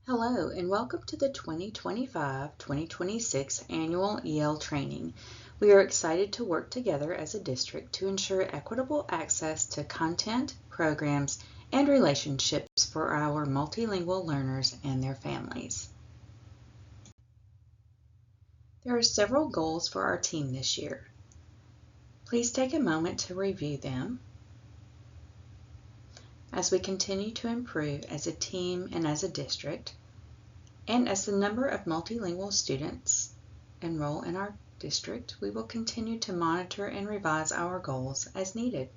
Hello and welcome to the 2025-2026 Annual EL Training. We are excited to work together as a district to ensure equitable access to content, programs, and relationships for our multilingual learners and their families. There are several goals for our team this year. Please take a moment to review them. As we continue to improve as a team and as a district, and as the number of multilingual students enroll in our district, we will continue to monitor and revise our goals as needed.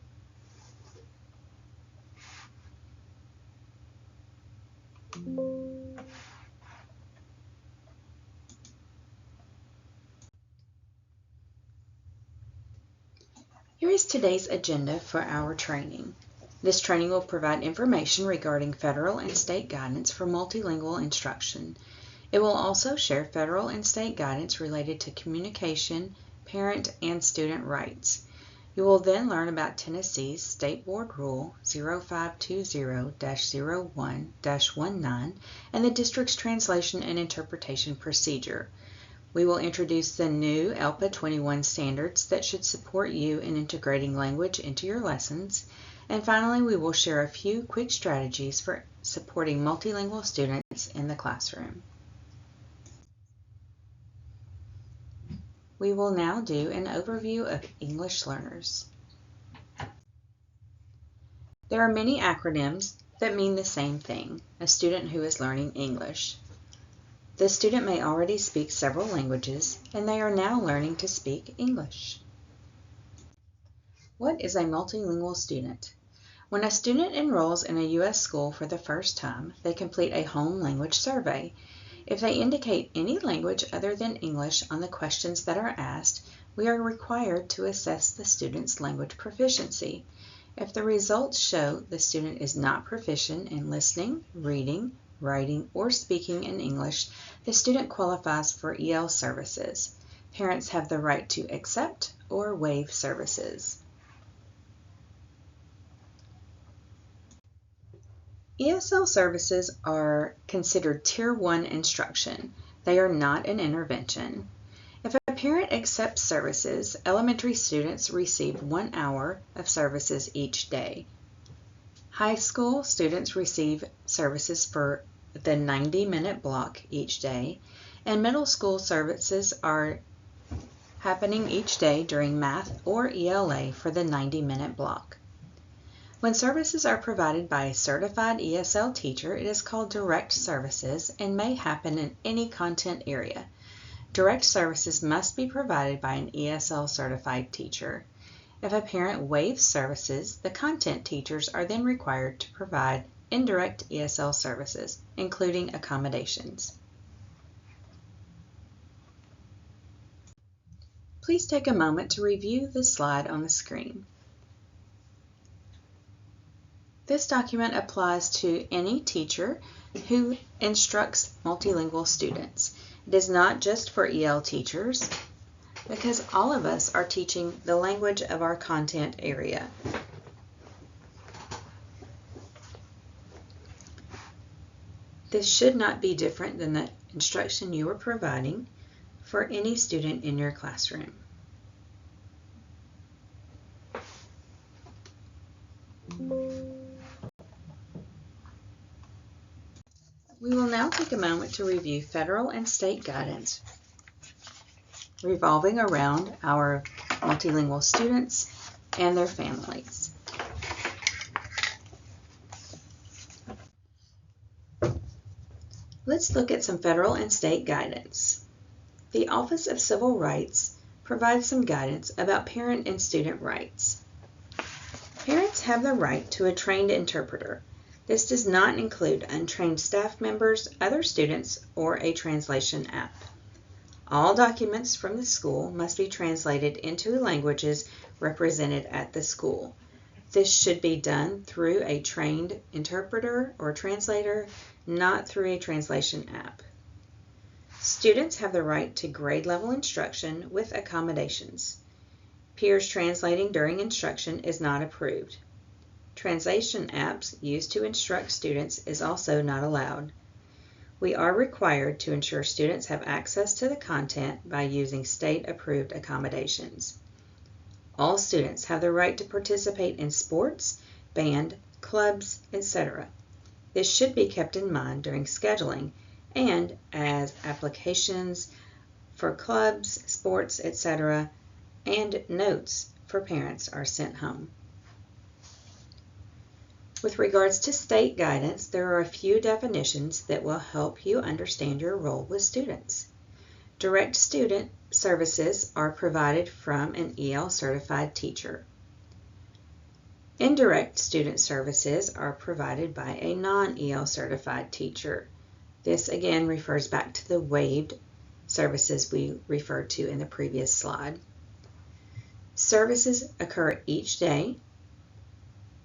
Here is today's agenda for our training. This training will provide information regarding federal and state guidance for multilingual instruction. It will also share federal and state guidance related to communication, parent, and student rights. You will then learn about Tennessee's State Board Rule 0520-01-19 and the district's translation and interpretation procedure. We will introduce the new ELPA 21 standards that should support you in integrating language into your lessons. And finally, we will share a few quick strategies for supporting multilingual students in the classroom. We will now do an overview of English learners. There are many acronyms that mean the same thing, a student who is learning English. The student may already speak several languages, and they are now learning to speak English. What is a multilingual student? When a student enrolls in a U.S. school for the first time, they complete a home language survey. If they indicate any language other than English on the questions that are asked, we are required to assess the student's language proficiency. If the results show the student is not proficient in listening, reading, writing, or speaking in English, the student qualifies for EL services. Parents have the right to accept or waive services. ESL services are considered Tier 1 instruction. They are not an intervention. If a parent accepts services, elementary students receive 1 hour of services each day. High school students receive services for the 90-minute block each day, and middle school services are happening each day during math or ELA for the 90-minute block. When services are provided by a certified ESL teacher, it is called direct services and may happen in any content area. Direct services must be provided by an ESL certified teacher. If a parent waives services, the content teachers are then required to provide indirect ESL services, including accommodations. Please take a moment to review the slide on the screen. This document applies to any teacher who instructs multilingual students. It is not just for EL teachers, because all of us are teaching the language of our content area. This should not be different than the instruction you are providing for any student in your classroom. We will now take a moment to review federal and state guidance revolving around our multilingual students and their families. Let's look at some federal and state guidance. The Office of Civil Rights provides some guidance about parent and student rights. Parents have the right to a trained interpreter. This does not include untrained staff members, other students, or a translation app. All documents from the school must be translated into languages represented at the school. This should be done through a trained interpreter or translator, not through a translation app. Students have the right to grade level instruction with accommodations. Peers translating during instruction is not approved. Translation apps used to instruct students is also not allowed. We are required to ensure students have access to the content by using state-approved accommodations. All students have the right to participate in sports, band, clubs, etc. This should be kept in mind during scheduling and as applications for clubs, sports, etc., and notes for parents are sent home. With regards to state guidance, there are a few definitions that will help you understand your role with students. Direct student services are provided from an EL certified teacher. Indirect student services are provided by a non-EL certified teacher. This again refers back to the waived services we referred to in the previous slide. Services occur each day.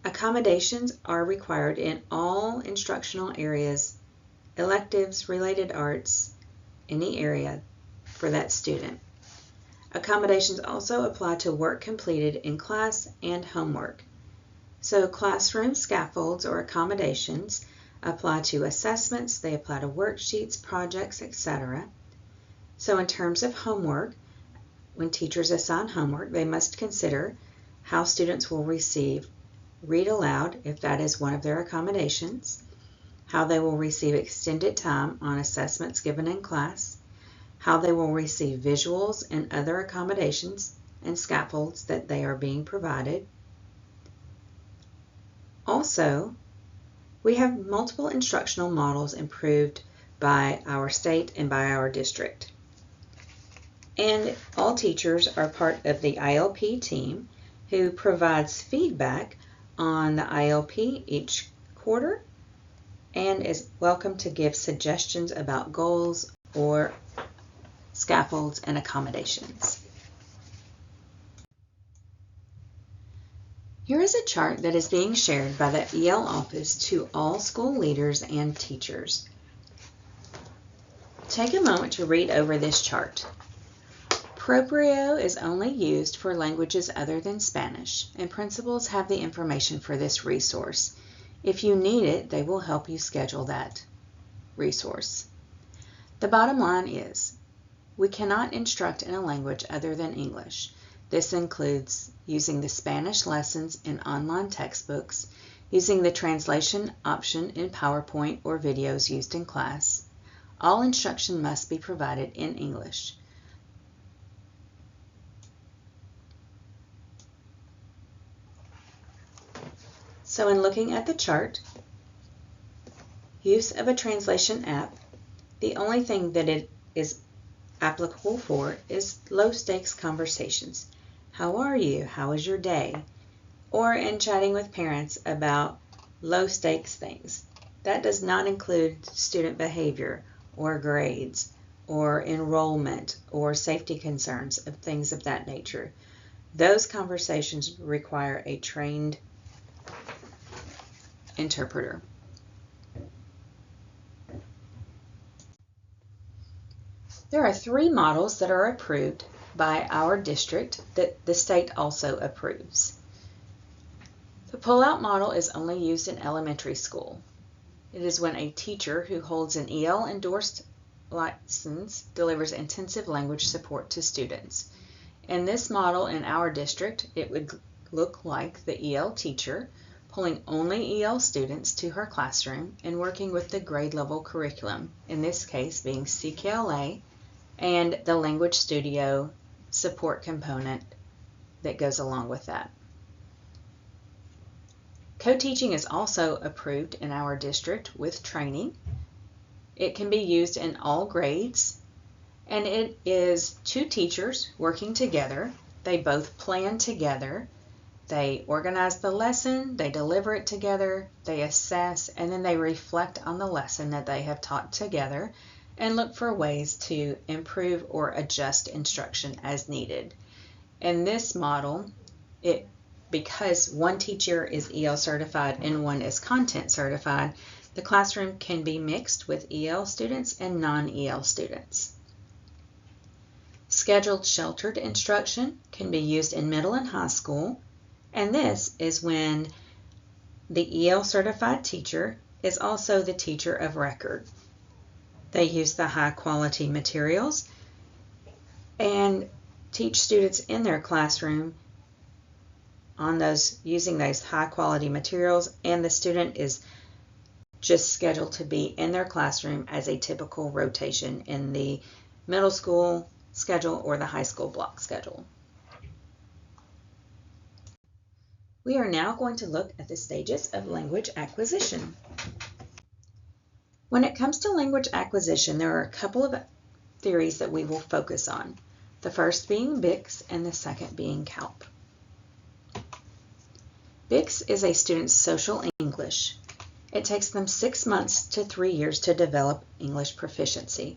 Accommodations are required in all instructional areas, electives, related arts, any area for that student. Accommodations also apply to work completed in class and homework. So classroom scaffolds or accommodations apply to assessments, they apply to worksheets, projects, etc. So in terms of homework, when teachers assign homework, they must consider how students will receive read aloud, if that is one of their accommodations, how they will receive extended time on assessments given in class, how they will receive visuals and other accommodations and scaffolds that they are being provided. Also, we have multiple instructional models improved by our state and by our district. And all teachers are part of the ILP team who provides feedback on the ILP each quarter and is welcome to give suggestions about goals or scaffolds and accommodations. Here is a chart that is being shared by the EL office to all school leaders and teachers. Take a moment to read over this chart. Proprio is only used for languages other than Spanish, and principals have the information for this resource. If you need it, they will help you schedule that resource. The bottom line is, we cannot instruct in a language other than English. This includes using the Spanish lessons in online textbooks, using the translation option in PowerPoint or videos used in class. All instruction must be provided in English. So in looking at the chart, use of a translation app, the only thing that it is applicable for is low stakes conversations. How are you? How was your day? Or in chatting with parents about low stakes things. That does not include student behavior or grades or enrollment or safety concerns of things of that nature. Those conversations require a trained interpreter. There are 3 models that are approved by our district that the state also approves. The pull-out model is only used in elementary school. It is when a teacher who holds an EL endorsed license delivers intensive language support to students. In this model in our district, it would look like the EL teacher pulling only EL students to her classroom and working with the grade level curriculum, in this case being CKLA and the Language Studio support component that goes along with that. Co-teaching is also approved in our district with training. It can be used in all grades, and it is 2 teachers working together. They both plan together. They organize the lesson, they deliver it together, they assess, and then they reflect on the lesson that they have taught together and look for ways to improve or adjust instruction as needed. In this model, because one teacher is EL certified and one is content certified, the classroom can be mixed with EL students and non-EL students. Scheduled sheltered instruction can be used in middle and high school, and this is when the EL certified teacher is also the teacher of record. They use the high quality materials and teach students in their classroom on using those high quality materials, and the student is just scheduled to be in their classroom as a typical rotation in the middle school schedule or the high school block schedule. We are now going to look at the stages of language acquisition. When it comes to language acquisition, there are a couple of theories that we will focus on. The first being BICS and the second being CALP. BICS is a student's social English. It takes them 6 months to 3 years to develop English proficiency.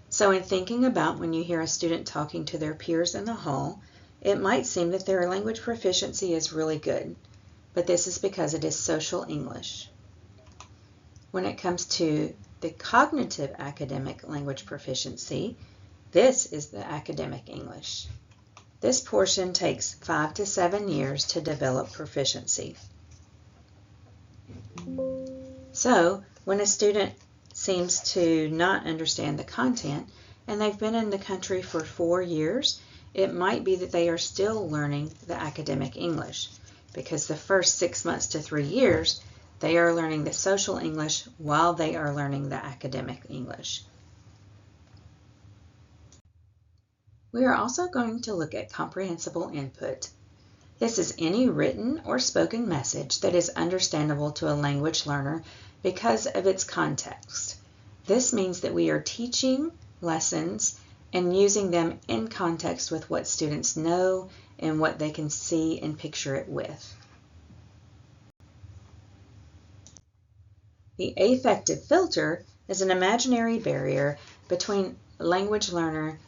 So in thinking about when you hear a student talking to their peers in the hall, it might seem that their language proficiency is really good, but this is because it is social English. When it comes to the cognitive academic language proficiency, this is the academic English. This portion takes 5 to 7 years to develop proficiency. So, when a student seems to not understand the content and they've been in the country for 4 years, it might be that they are still learning the academic English, because the first 6 months to 3 years, they are learning the social English while they are learning the academic English. We are also going to look at comprehensible input. This is any written or spoken message that is understandable to a language learner because of its context. This means that we are teaching lessons and using them in context with what students know and what they can see and picture it with. The affective filter is an imaginary barrier between a language learner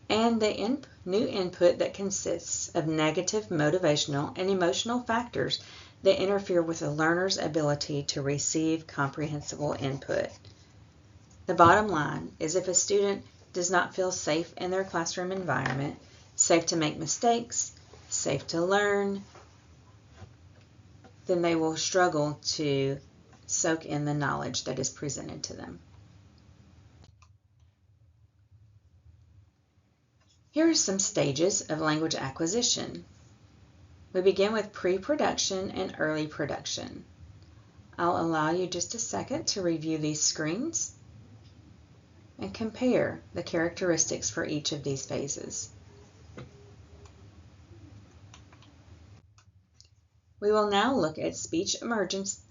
and the new input that consists of negative motivational and emotional factors that interfere with a learner's ability to receive comprehensible input. The bottom line is, if a student does not feel safe in their classroom environment, safe to make mistakes, safe to learn, then they will struggle to soak in the knowledge that is presented to them. Here are some stages of language acquisition. We begin with pre-production and early production. I'll allow you just a second to review these screens and compare the characteristics for each of these phases. We will now look at speech emergence,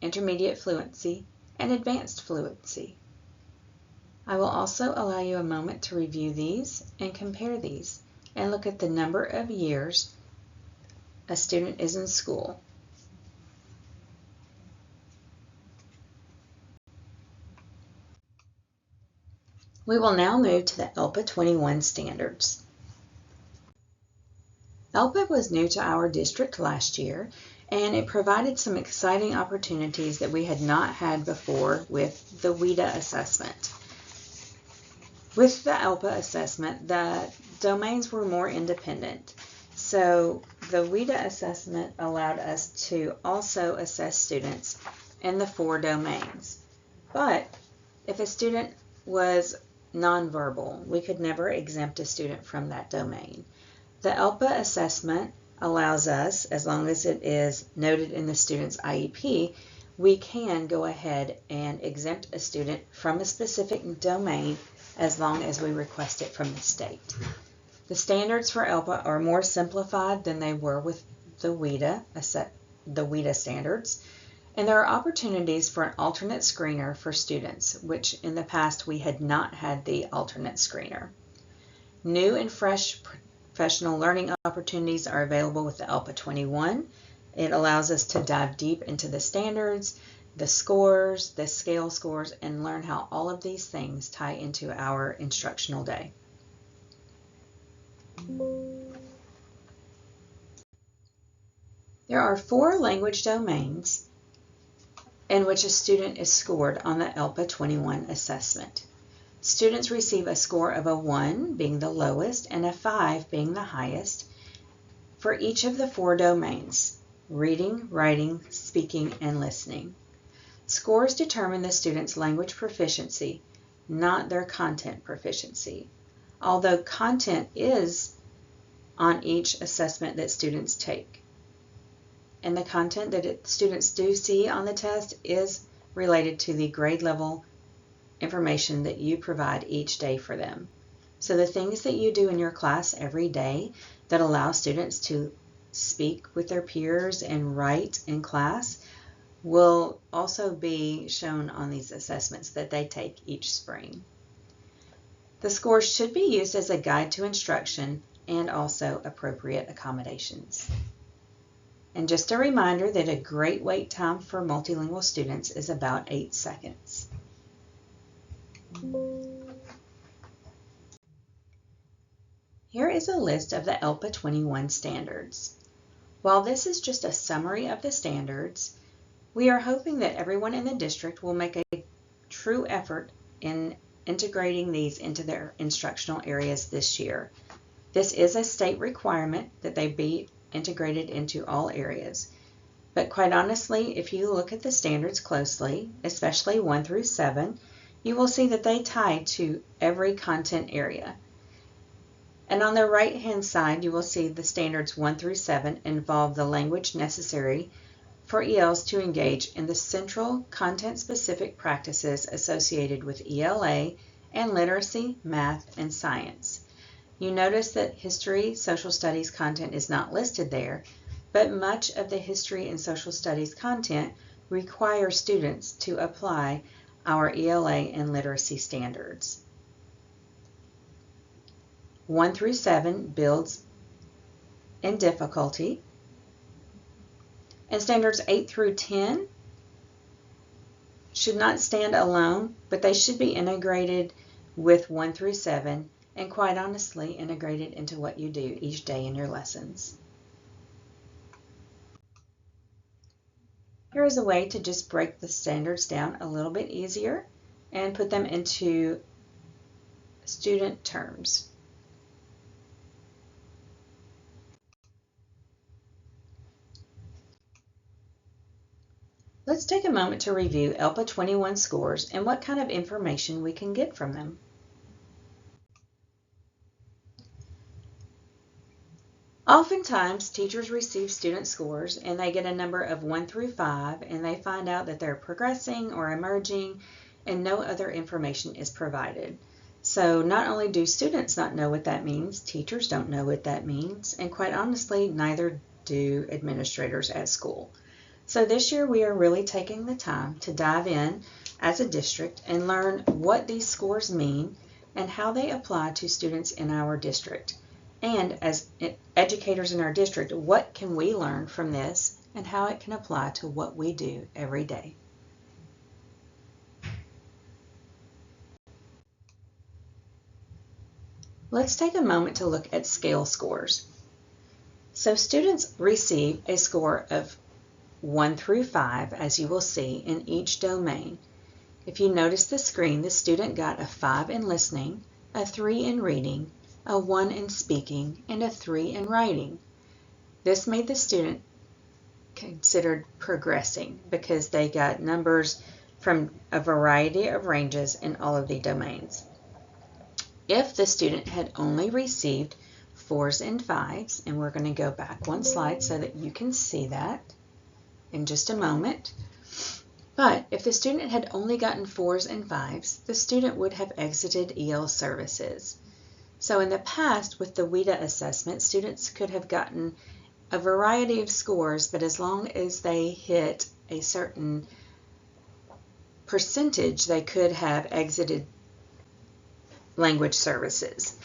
intermediate fluency, and advanced fluency. I will also allow you a moment to review these and compare these and look at the number of years a student is in school. We will now move to the ELPA 21 standards. ELPA was new to our district last year, and it provided some exciting opportunities that we had not had before with the WIDA assessment. With the ELPA assessment, the domains were more independent. So the WIDA assessment allowed us to also assess students in the 4 domains. But if a student was nonverbal, we could never exempt a student from that domain. The ELPA assessment allows us, as long as it is noted in the student's IEP, we can go ahead and exempt a student from a specific domain as long as we request it from the state. The standards for ELPA are more simplified than they were with the WIDA standards, and there are opportunities for an alternate screener for students, which in the past we had not had the alternate screener. New and fresh professional learning opportunities are available with the ELPA 21. It allows us to dive deep into the standards, the scores, the scale scores, and learn how all of these things tie into our instructional day. There are 4 language domains in which a student is scored on the ELPA 21 assessment. Students receive a score of a 1 being the lowest and a 5 being the highest for each of the 4 domains: reading, writing, speaking, and listening. Scores determine the student's language proficiency not their content proficiency. Although content is on each assessment that students take. And the content that students do see on the test is related to the grade level information that you provide each day for them. So the things that you do in your class every day that allow students to speak with their peers and write in class will also be shown on these assessments that they take each spring. The scores should be used as a guide to instruction and also appropriate accommodations. And just a reminder that a great wait time for multilingual students is about 8 seconds. Here is a list of the ELPA 21 standards. While this is just a summary of the standards, we are hoping that everyone in the district will make a true effort in integrating these into their instructional areas this year. This is a state requirement that they be integrated into all areas. But quite honestly, if you look at the standards closely, especially 1 through 7, you will see that they tie to every content area. And on the right-hand side, you will see the standards 1 through 7 involve the language necessary for ELs to engage in the central content-specific practices associated with ELA and literacy, math, and science. You notice that history, social studies content is not listed there, but much of the history and social studies content requires students to apply our ELA and literacy standards. 1 through 7 builds in difficulty, and standards 8 through 10 should not stand alone, but they should be integrated with 1 through 7 and quite honestly integrated into what you do each day in your lessons. Here is a way to just break the standards down a little bit easier and put them into student terms. Let's take a moment to review ELPA 21 scores and what kind of information we can get from them. Oftentimes, teachers receive student scores and they get a number of 1 through 5 and they find out that they're progressing or emerging and no other information is provided. So not only do students not know what that means, teachers don't know what that means, and quite honestly, neither do administrators at school. So this year we are really taking the time to dive in as a district and learn what these scores mean and how they apply to students in our district. And as educators in our district, what can we learn from this and how it can apply to what we do every day. Let's take a moment to look at scale scores. So students receive a score of 1 through 5, as you will see, in each domain. If you notice the screen, the student got a 5 in listening, a 3 in reading, a 1 in speaking, and a 3 in writing. This made the student considered progressing because they got numbers from a variety of ranges in all of the domains. If the student had only received 4s and 5s, and we're going to go back one slide so that you can see that in just a moment. But if the student had only gotten 4s and 5s, the student would have exited EL services. So in the past, with the WIDA assessment, students could have gotten a variety of scores, but as long as they hit a certain percentage, they could have exited language services.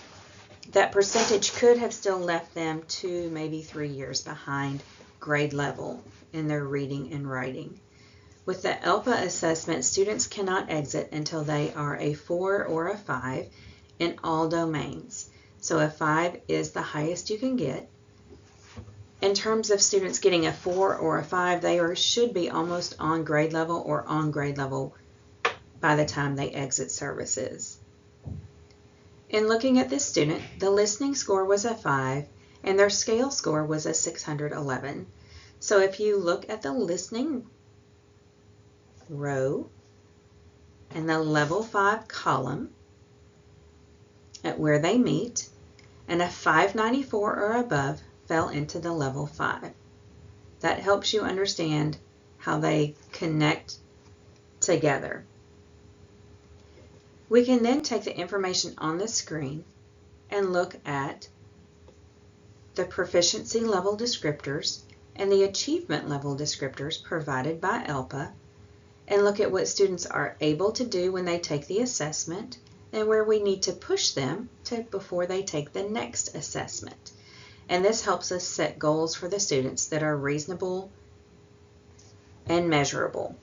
That percentage could have still left them 2, maybe 3 years behind grade level in their reading and writing. With the ELPA assessment, students cannot exit until they are a 4 or a 5 in all domains. So a 5 is the highest you can get. In terms of students getting a 4 or a 5, they should be almost on grade level or on grade level by the time they exit services. In looking at this student, the listening score was a 5 and their scale score was a 611. So if you look at the listening row, in the Level 5 column at where they meet, and a 594 or above fell into the Level 5. That helps you understand how they connect together. We can then take the information on the screen and look at the proficiency level descriptors and the achievement level descriptors provided by ELPA, and look at what students are able to do when they take the assessment and where we need to push them to before they take the next assessment. And this helps us set goals for the students that are reasonable and measurable.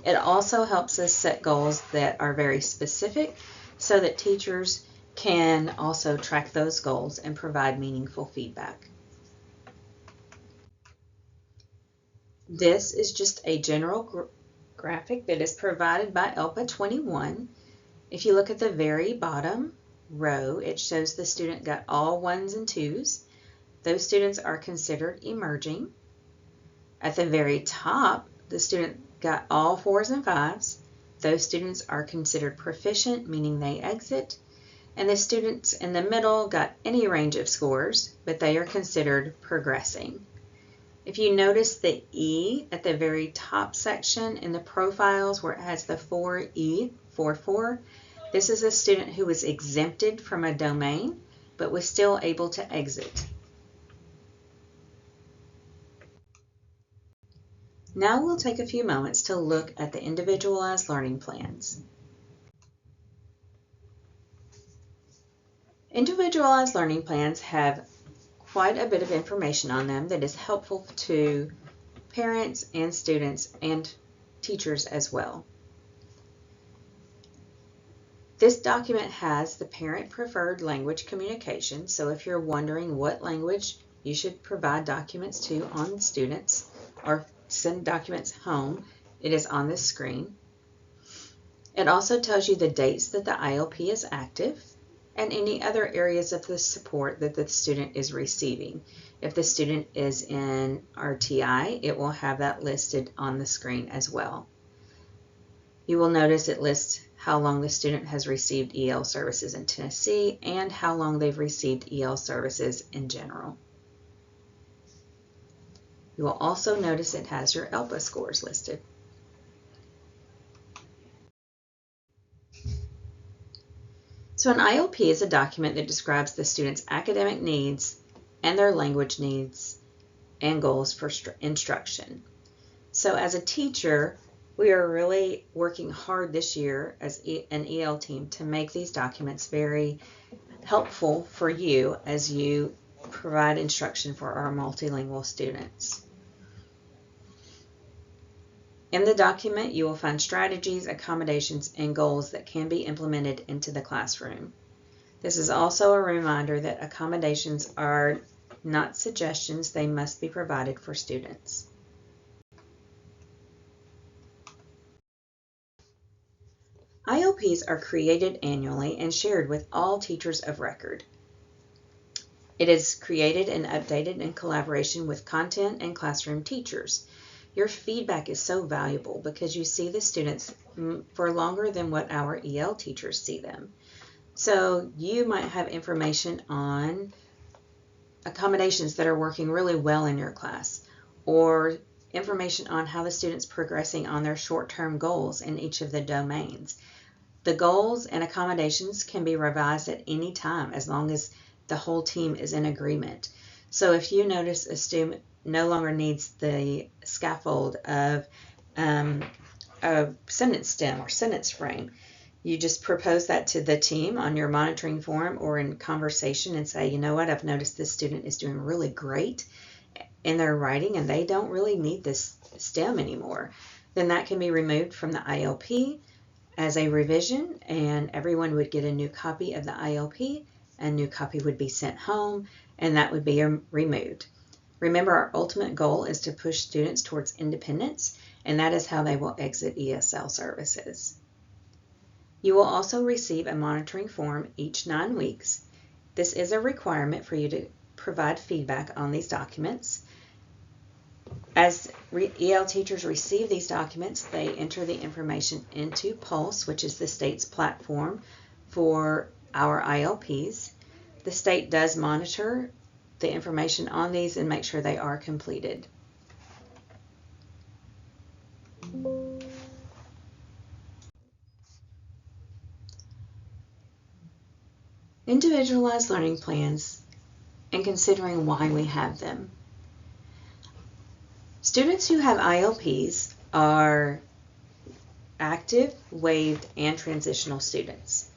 It also helps us set goals that are very specific so that teachers can also track those goals and provide meaningful feedback. This is just a general graphic that is provided by ELPA 21. If you look at the very bottom row, it shows the student got all 1s and 2s. Those students are considered emerging. At the very top, the student got all 4s and 5s. Those students are considered proficient, meaning they exit. And the students in the middle got any range of scores, but they are considered progressing. If you notice the E at the very top section in the profiles where it has the 4E44, this is a student who was exempted from a domain, but was still able to exit. Now we'll take a few moments to look at the individualized learning plans. Individualized learning plans have quite a bit of information on them that is helpful to parents and students and teachers as well. This document has the parent preferred language communication, so if you're wondering what language you should provide documents to on students or send documents home, it is on this screen. It also tells you the dates that the ILP is active and any other areas of the support that the student is receiving. If the student is in RTI, it will have that listed on the screen as well. You will notice it lists how long the student has received EL services in Tennessee and how long they've received EL services in general. You will also notice it has your ELPA scores listed. So an ILP is a document that describes the student's academic needs and their language needs and goals for instruction. So as a teacher, we are really working hard this year as an EL team to make these documents very helpful for you as you provide instruction for our multilingual students. In the document, you will find strategies, accommodations, and goals that can be implemented into the classroom. This is also a reminder that accommodations are not suggestions, they must be provided for students. ILPs are created annually and shared with all teachers of record. It is created and updated in collaboration with content and classroom teachers. Your feedback is so valuable because you see the students for longer than what our EL teachers see them. So you might have information on accommodations that are working really well in your class, or information on how the student's progressing on their short-term goals in each of the domains. The goals and accommodations can be revised at any time as long as the whole team is in agreement. So if you notice a student no longer needs the scaffold of a sentence stem or sentence frame, you just propose that to the team on your monitoring forum or in conversation and say, you know what, I've noticed this student is doing really great in their writing and they don't really need this stem anymore. Then that can be removed from the ILP as a revision, and everyone would get a new copy of the ILP. A new copy would be sent home, and that would be removed. Remember, our ultimate goal is to push students towards independence, and that is how they will exit ESL services. You will also receive a monitoring form each 9 weeks. This is a requirement for you to provide feedback on these documents. As EL teachers receive these documents, they enter the information into Pulse, which is the state's platform for our ILPs. The state does monitor the information on these and make sure they are completed. Individualized learning plans and considering why we have them. Students who have ILPs are active, waived, and transitional students.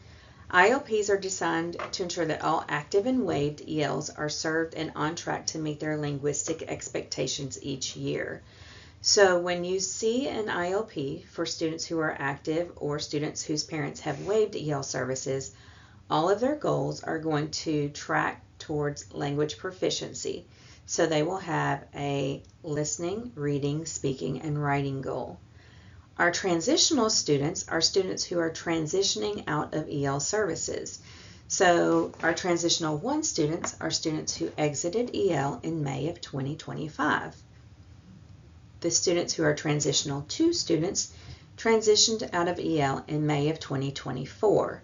ILPs are designed to ensure that all active and waived ELs are served and on track to meet their linguistic expectations each year. So when you see an ILP for students who are active or students whose parents have waived EL services, all of their goals are going to track towards language proficiency. So they will have a listening, reading, speaking, and writing goal. Our transitional students are students who are transitioning out of EL services. So our Transitional 1 students are students who exited EL in May of 2025. The students who are Transitional 2 students transitioned out of EL in May of 2024.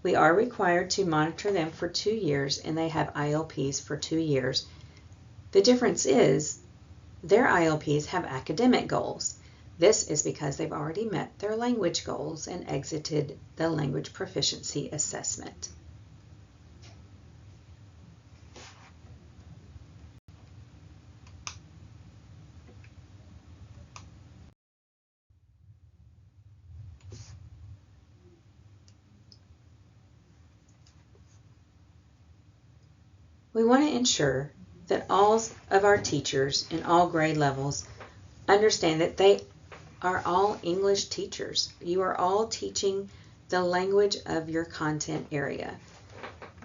We are required to monitor them for 2 years, and they have ILPs for 2 years. The difference is their ILPs have academic goals. This is because they've already met their language goals and exited the language proficiency assessment. We want to ensure that all of our teachers in all grade levels understand that they are all English teachers. You are all teaching the language of your content area.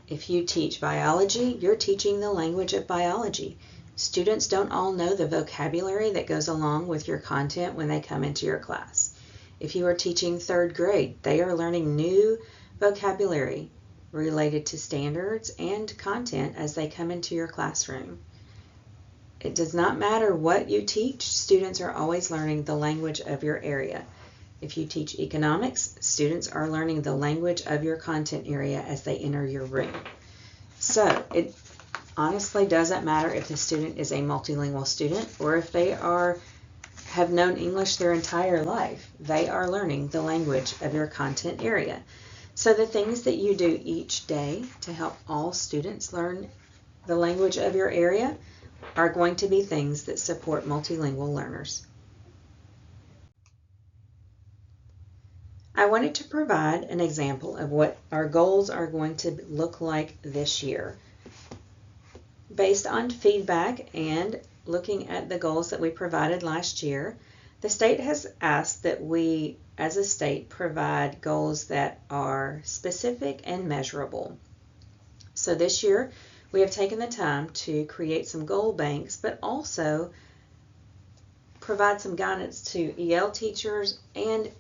If you teach biology, you're teaching the language of biology. Students don't all know the vocabulary that goes along with your content when they come into your class. If you are teaching 3rd grade, they are learning new vocabulary related to standards and content as they come into your classroom. It does not matter what you teach, students are always learning the language of your area. If you teach economics, students are learning the language of your content area as they enter your room. So it honestly doesn't matter if the student is a multilingual student or if they have known English their entire life. They are learning the language of your content area. So the things that you do each day to help all students learn the language of your area are going to be things that support multilingual learners. I wanted to provide an example of what our goals are going to look like this year. Based on feedback and looking at the goals that we provided last year, the state has asked that we, as a state, provide goals that are specific and measurable. So this year, we have taken the time to create some goal banks, but also provide some guidance to EL teachers and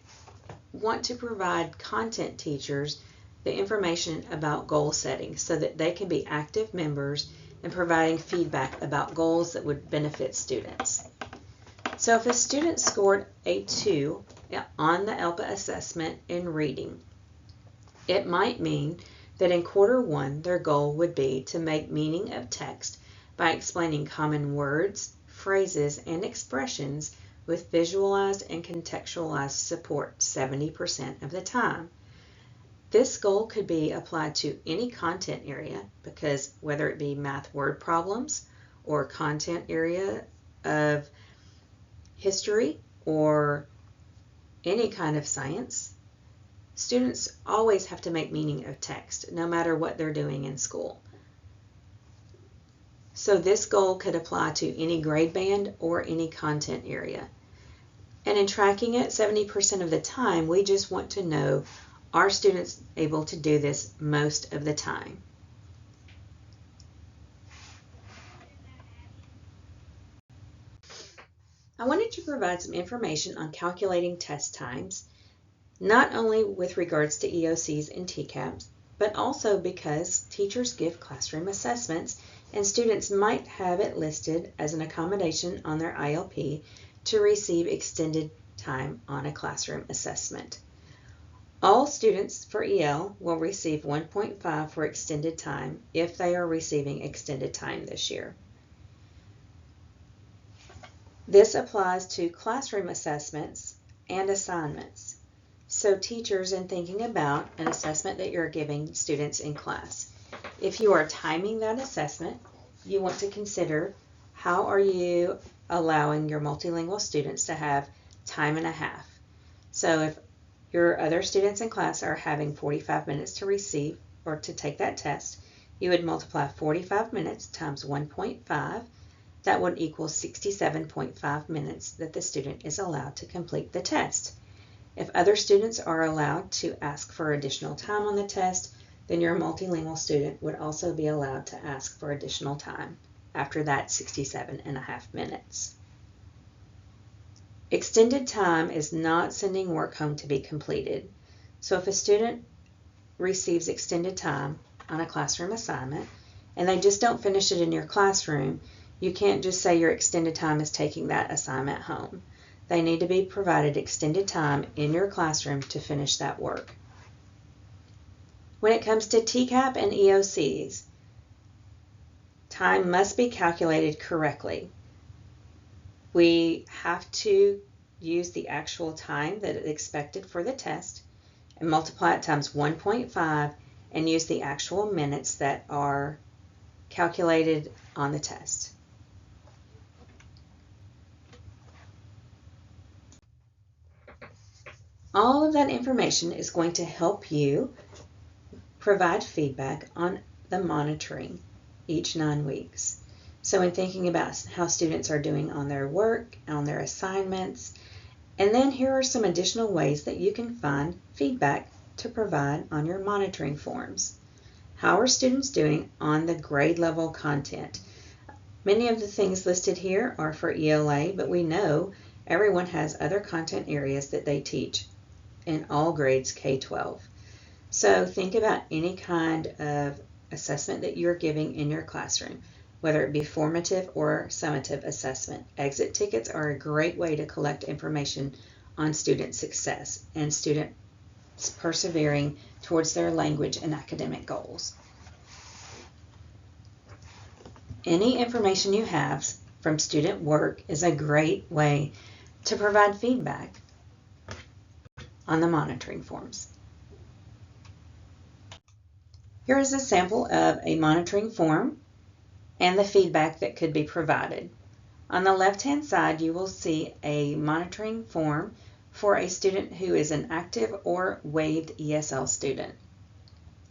want to provide content teachers the information about goal setting so that they can be active members in providing feedback about goals that would benefit students. So if a student scored a 2 on the ELPA assessment in reading, it might mean that in quarter 1 their goal would be to make meaning of text by explaining common words, phrases, and expressions with visualized and contextualized support 70% of the time. This goal could be applied to any content area because whether it be math word problems or content area of history or any kind of science, students always have to make meaning of text no matter what they're doing in school. So this goal could apply to any grade band or any content area. And in tracking it 70% of the time, we just want to know, are students able to do this most of the time? I wanted to provide some information on calculating test times, not only with regards to EOCs and TCAPs, but also because teachers give classroom assessments and students might have it listed as an accommodation on their ILP to receive extended time on a classroom assessment. All students for EL will receive 1.5 for extended time if they are receiving extended time this year. This applies to classroom assessments and assignments. So teachers, in thinking about an assessment that you're giving students in class, if you are timing that assessment, you want to consider how are you allowing your multilingual students to have time and a half. So if your other students in class are having 45 minutes to receive or to take that test, you would multiply 45 minutes times 1.5. That would equal 67.5 minutes that the student is allowed to complete the test. If other students are allowed to ask for additional time on the test, then your multilingual student would also be allowed to ask for additional time after that 67.5 minutes. Extended time is not sending work home to be completed. So if a student receives extended time on a classroom assignment and they just don't finish it in your classroom, you can't just say your extended time is taking that assignment home. They need to be provided extended time in your classroom to finish that work. When it comes to TCAP and EOCs, time must be calculated correctly. We have to use the actual time that is expected for the test and multiply it times 1.5 and use the actual minutes that are calculated on the test. All of that information is going to help you provide feedback on the monitoring each 9 weeks. So in thinking about how students are doing on their work, on their assignments, and then here are some additional ways that you can find feedback to provide on your monitoring forms. How are students doing on the grade level content? Many of the things listed here are for ELA, but we know everyone has other content areas that they teach in all grades K-12. So think about any kind of assessment that you're giving in your classroom, whether it be formative or summative assessment. Exit tickets are a great way to collect information on student success and students persevering towards their language and academic goals. Any information you have from student work is a great way to provide feedback on the monitoring forms. Here is a sample of a monitoring form and the feedback that could be provided. On the left-hand side, you will see a monitoring form for a student who is an active or waived ESL student.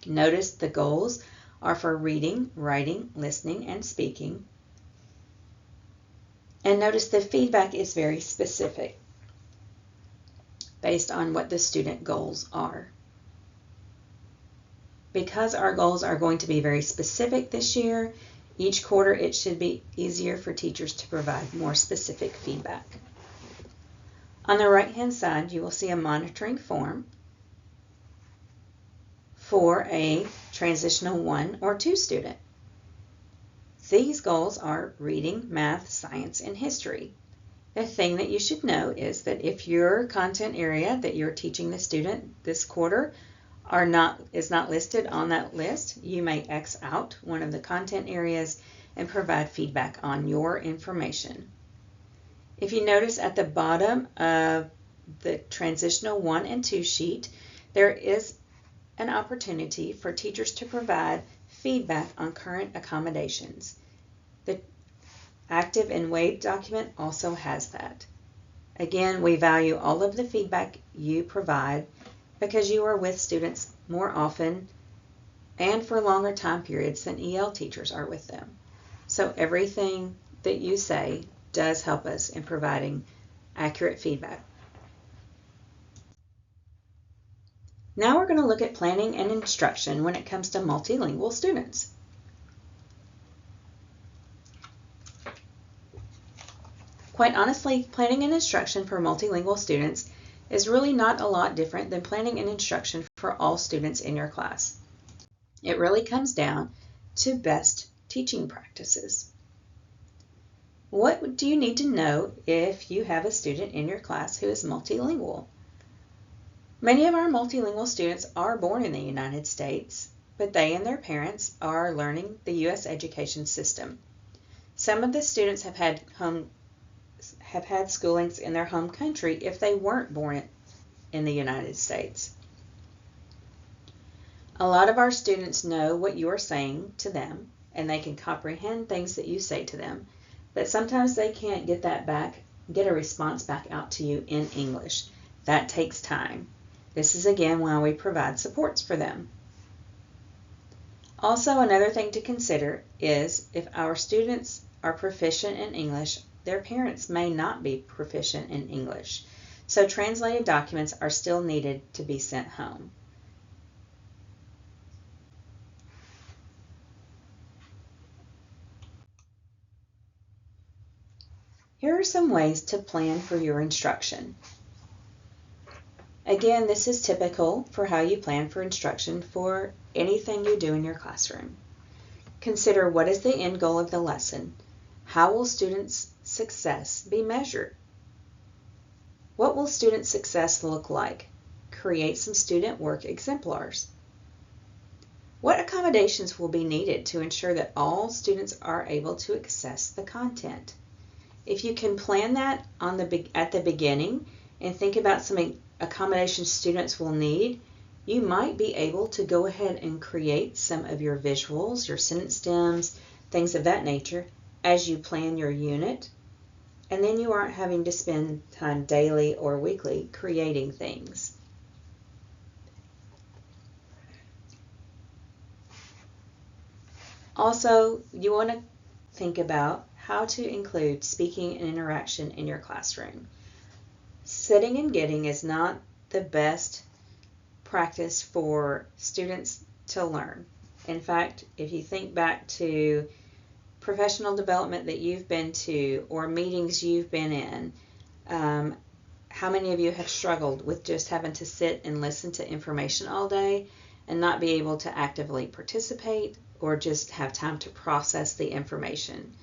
Notice the goals are for reading, writing, listening, and speaking. And notice the feedback is very specific based on what the student goals are. Because our goals are going to be very specific this year, each quarter it should be easier for teachers to provide more specific feedback. On the right-hand side, you will see a monitoring form for a transitional 1 or 2 student. These goals are reading, math, science, and history. The thing that you should know is that if your content area that you're teaching the student this quarter is not listed on that list, you may X out one of the content areas and provide feedback on your information. If you notice at the bottom of the transitional 1 and 2 sheet, there is an opportunity for teachers to provide feedback on current accommodations. The active and waived document also has that. Again, we value all of the feedback you provide because you are with students more often and for longer time periods than EL teachers are with them. So everything that you say does help us in providing accurate feedback. Now we're going to look at planning and instruction when it comes to multilingual students. Quite honestly, planning and instruction for multilingual students is really not a lot different than planning and instruction for all students in your class. It really comes down to best teaching practices. What do you need to know if you have a student in your class who is multilingual? Many of our multilingual students are born in the United States, but they and their parents are learning the U.S. education system. Some of the students have had schoolings in their home country if they weren't born in the United States. A lot of our students know what you are saying to them, and they can comprehend things that you say to them, but sometimes they can't get a response back out to you in English. That takes time. This is again why we provide supports for them. Also, another thing to consider is if our students are proficient in English, their parents may not be proficient in English. So translated documents are still needed to be sent home. Here are some ways to plan for your instruction. Again, this is typical for how you plan for instruction for anything you do in your classroom. Consider what is the end goal of the lesson. How will students' success be measured? What will student success look like? Create some student work exemplars. What accommodations will be needed to ensure that all students are able to access the content? If you can plan that at the beginning and think about some accommodations students will need, you might be able to go ahead and create some of your visuals, your sentence stems, things of that nature as you plan your unit, and then you aren't having to spend time daily or weekly creating things. Also, you want to think about how to include speaking and interaction in your classroom. Sitting and getting is not the best practice for students to learn. In fact, if you think back to professional development that you've been to or meetings you've been in, how many of you have struggled with just having to sit and listen to information all day and not be able to actively participate or just have time to process the information?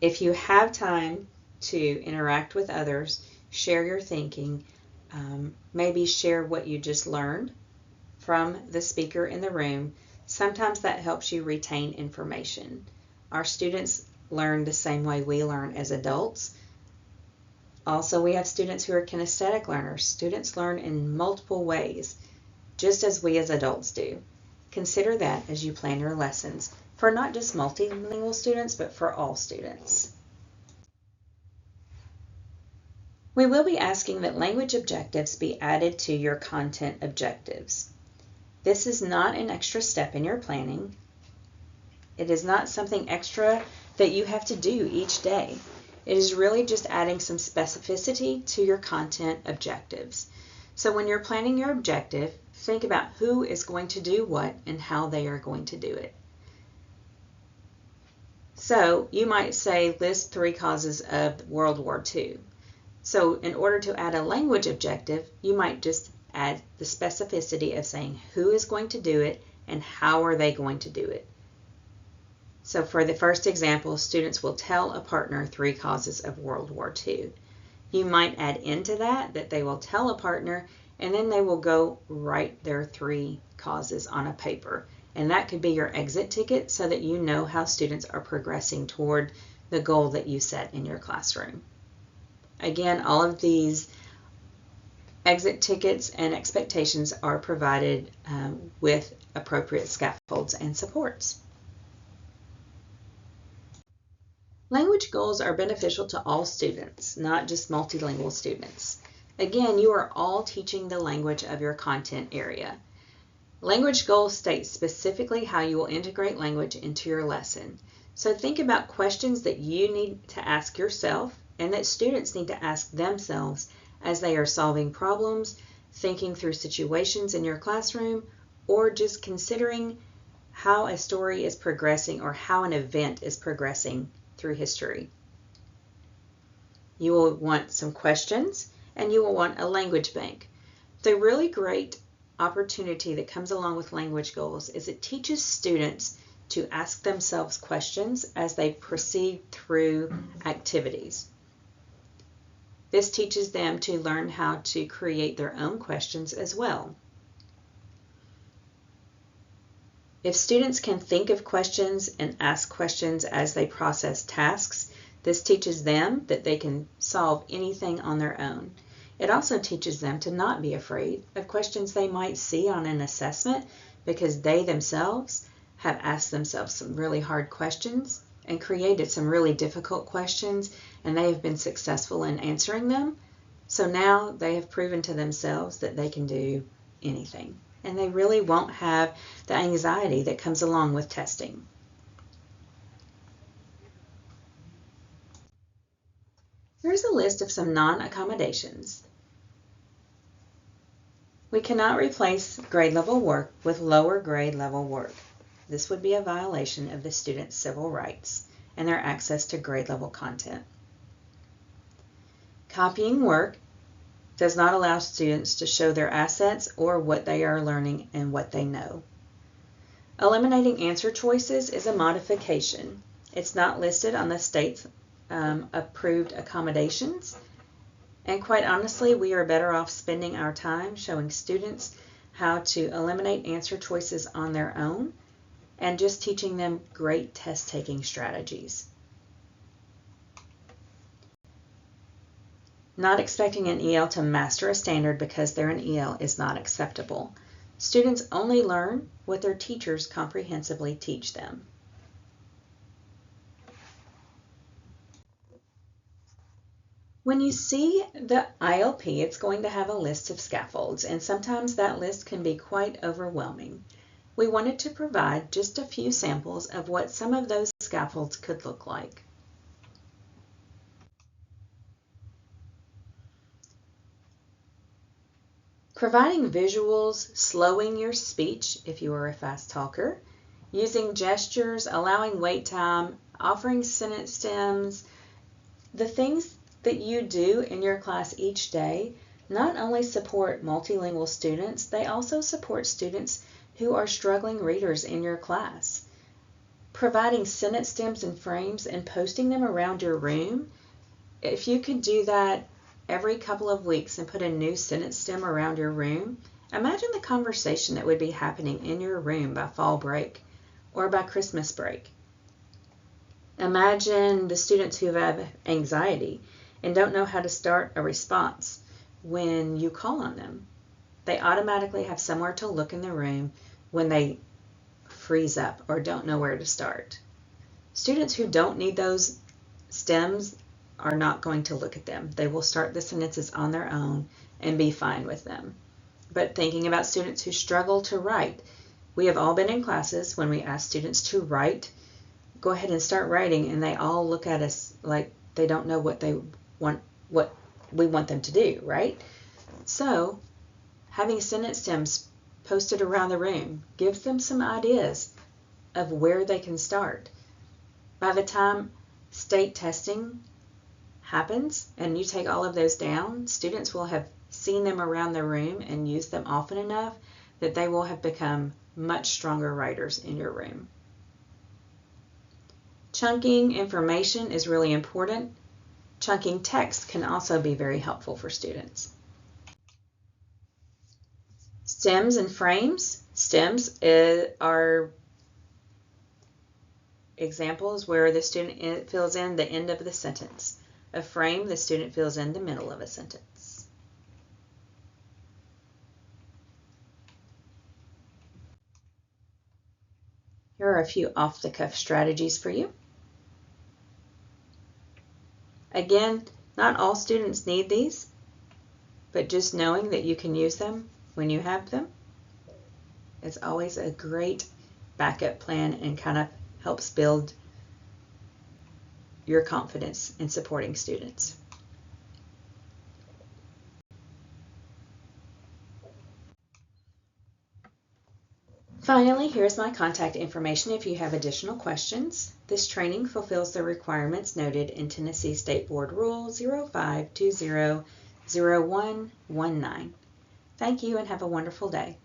If you have time to interact with others, share your thinking, maybe share what you just learned from the speaker in the room, sometimes that helps you retain information. Our students learn the same way we learn as adults. Also, we have students who are kinesthetic learners. Students learn in multiple ways, just as we as adults do. Consider that as you plan your lessons for not just multilingual students, but for all students. We will be asking that language objectives be added to your content objectives. This is not an extra step in your planning. It is not something extra that you have to do each day. It is really just adding some specificity to your content objectives. So when you're planning your objective, think about who is going to do what and how they are going to do it. So you might say list 3 causes of World War II. So in order to add a language objective, you might just add the specificity of saying who is going to do it and how are they going to do it. So for the first example, students will tell a partner 3 causes of World War II. You might add into that they will tell a partner and then they will go write their 3 causes on a paper. And that could be your exit ticket so that you know how students are progressing toward the goal that you set in your classroom. Again, all of these exit tickets and expectations are provided with appropriate scaffolds and supports. Language goals are beneficial to all students, not just multilingual students. Again, you are all teaching the language of your content area. Language goals state specifically how you will integrate language into your lesson. So think about questions that you need to ask yourself and that students need to ask themselves as they are solving problems, thinking through situations in your classroom, or just considering how a story is progressing or how an event is progressing through history. You will want some questions and you will want a language bank. The really great opportunity that comes along with language goals is it teaches students to ask themselves questions as they proceed through activities. This teaches them to learn how to create their own questions as well. If students can think of questions and ask questions as they process tasks, this teaches them that they can solve anything on their own. It also teaches them to not be afraid of questions they might see on an assessment because they themselves have asked themselves some really hard questions and created some really difficult questions, and they have been successful in answering them. So now they have proven to themselves that they can do anything, and they really won't have the anxiety that comes along with testing. Here's a list of some non-accommodations. We cannot replace grade level work with lower grade level work. This would be a violation of the student's civil rights and their access to grade level content. Copying work does not allow students to show their assets or what they are learning and what they know. Eliminating answer choices is a modification. It's not listed on the state's approved accommodations. And quite honestly, we are better off spending our time showing students how to eliminate answer choices on their own and just teaching them great test-taking strategies. Not expecting an EL to master a standard because they're an EL is not acceptable. Students only learn what their teachers comprehensively teach them. When you see the ILP, it's going to have a list of scaffolds, and sometimes that list can be quite overwhelming. We wanted to provide just a few samples of what some of those scaffolds could look like. Providing visuals, slowing your speech if you are a fast talker, using gestures, allowing wait time, offering sentence stems, the things that you do in your class each day not only support multilingual students, they also support students who are struggling readers in your class. Providing sentence stems and frames and posting them around your room, if you could do that every couple of weeks and put a new sentence stem around your room, imagine the conversation that would be happening in your room by fall break or by Christmas break. Imagine the students who have anxiety and don't know how to start a response when you call on them. They automatically have somewhere to look in the room when they freeze up or don't know where to start. Students who don't need those stems are not going to look at them. They will start the sentences on their own and be fine with them. But thinking about students who struggle to write, we have all been in classes when we ask students to write, go ahead and start writing, and they all look at us like they don't know what we want them to do, right? So having sentence stems posted around the room gives them some ideas of where they can start. By the time state testing happens and you take all of those down, students will have seen them around the room and used them often enough that they will have become much stronger writers in your room. Chunking information is really important. Chunking text can also be very helpful for students. Stems and frames. Stems are examples where the student fills in the end of the sentence. A frame, the student fills in the middle of a sentence. Here are a few off-the-cuff strategies for you. Again, not all students need these, but just knowing that you can use them when you have them is always a great backup plan and kind of helps build your confidence in supporting students. Finally, here's my contact information if you have additional questions. This training fulfills the requirements noted in Tennessee State Board Rule 05200119. Thank you and have a wonderful day.